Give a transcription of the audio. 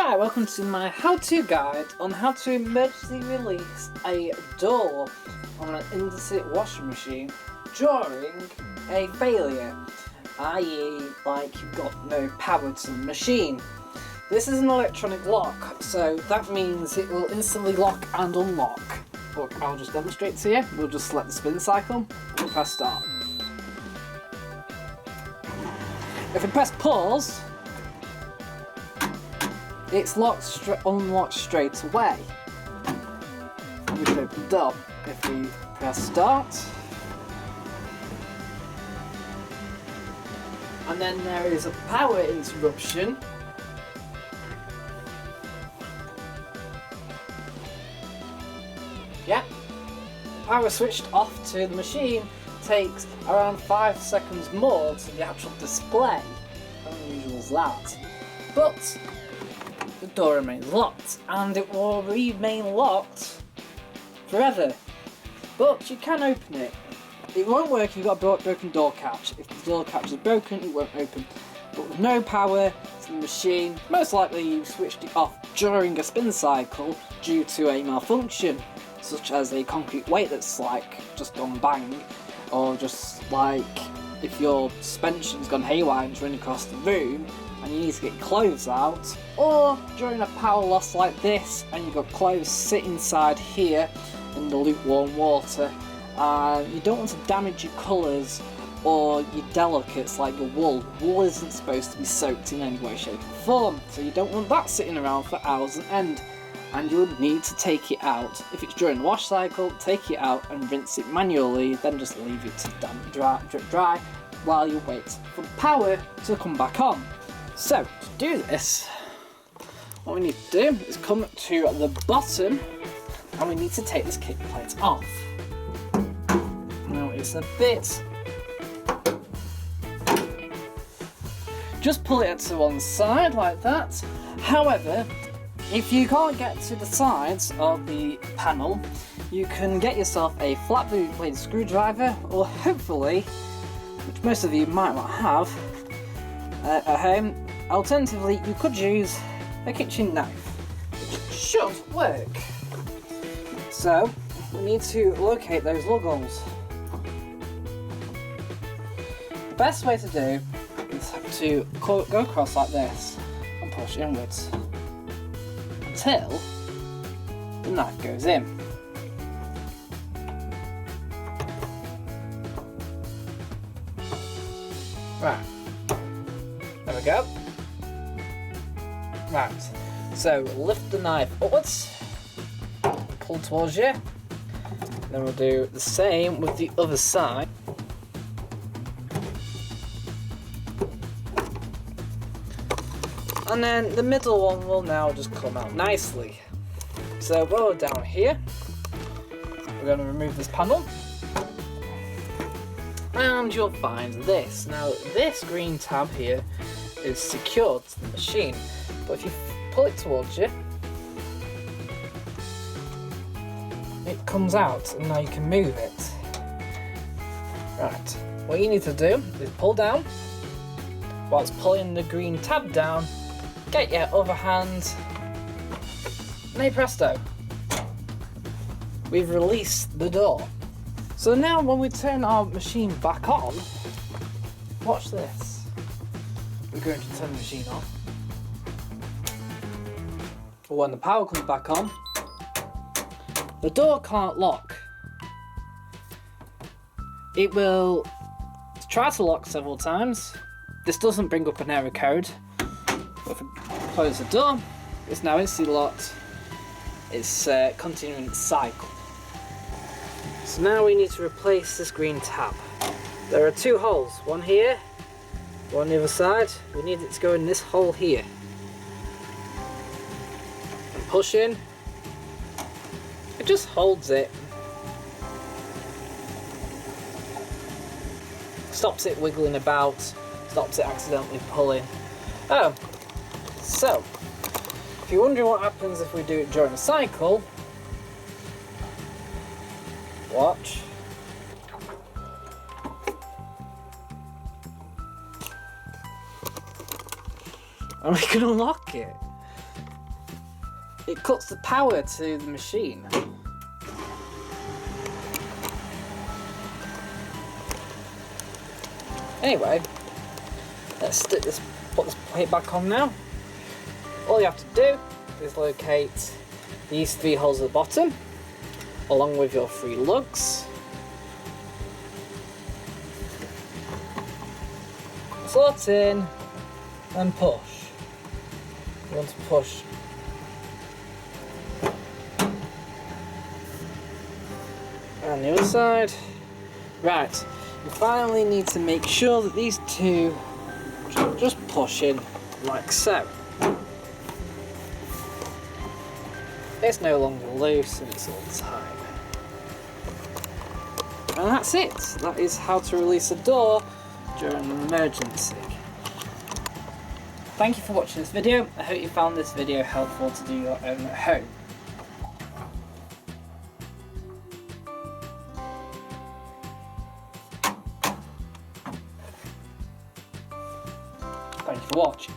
Hi, welcome to my how-to guide on how to emergency release a door on an Indesit washing machine during a failure, i.e. like you've got no power to the machine. This is an electronic lock, so that means it will instantly lock and unlock. Look, I'll just demonstrate to you. We'll just select the spin cycle and press start. If we press pause, it's unlocked straight away. We can open it up. If we press start, and then there is a power interruption. Yeah, power switched off to the machine takes around 5 seconds more to the actual display. How unusual is that? But the door remains locked, and it will remain locked forever. But you can open it. It won't work if you've got a broken door catch. If the door catch is broken, it won't open. But with no power to the machine, most likely you switched it off during a spin cycle due to a malfunction, such as a concrete weight that's like just gone bang, or just like if your suspension's gone haywire and it's running across the room and you need to get clothes out, or during a power loss like this and you've got clothes sit inside here in the lukewarm water, you don't want to damage your colours or your delicates like your wool. Wool isn't supposed to be soaked in any way, shape or form, so you don't want that sitting around for hours on end, and you'll need to take it out. If it's during the wash cycle, take it out and rinse it manually, then just leave it to drip dry while you wait for the power to come back on. So, to do this, what we need to do is come to the bottom and we need to take this kick plate off. Now it's a bit... just pull it to one side like that. However, if you can't get to the sides of the panel, you can get yourself a flat blade screwdriver, or hopefully, which most of you might not have at home. Alternatively, you could use a kitchen knife, which should work. So, we need to locate those lug holes. The best way to do is to go across like this and push inwards until the knife goes in. Right, there we go. Right, so lift the knife upwards, pull towards you, then we'll do the same with the other side. And then the middle one will now just come out nicely. So while we're down here, we're going to remove this panel, and you'll find this. Now this green tab here is secured to the machine, but if you pull it towards you, it comes out and now you can move it. Right, what you need to do is pull down whilst pulling the green tab down, get your other hand, and hey presto, we've released the door. So now when we turn our machine back on, watch this. We're going to turn the machine on. But when the power comes back on, the door can't lock. It will try to lock several times. This doesn't bring up an error code. But if we close the door, it's now instantly locked. It's continuing its cycle. So now we need to replace this green tab. There are two holes, one here, one on the other side. We need it to go in this hole here. And push in. It just holds it. Stops it wiggling about, stops it accidentally pulling. Oh, so, if you're wondering what happens if we do it during a cycle, watch. And we can unlock it. it cuts the power to the machine. Anyway, let's put this plate back on now. All you have to do is locate these 3 holes at the bottom, along with your 3 lugs. Slot in and push. You want to push and the other side. Right, you finally need to make sure that these 2 just push in like so. It's no longer loose and it's all tight. And that's it. That is how to release a door during an emergency. Thank you for watching this video. I hope you found this video helpful to do your own at home. Thank you for watching.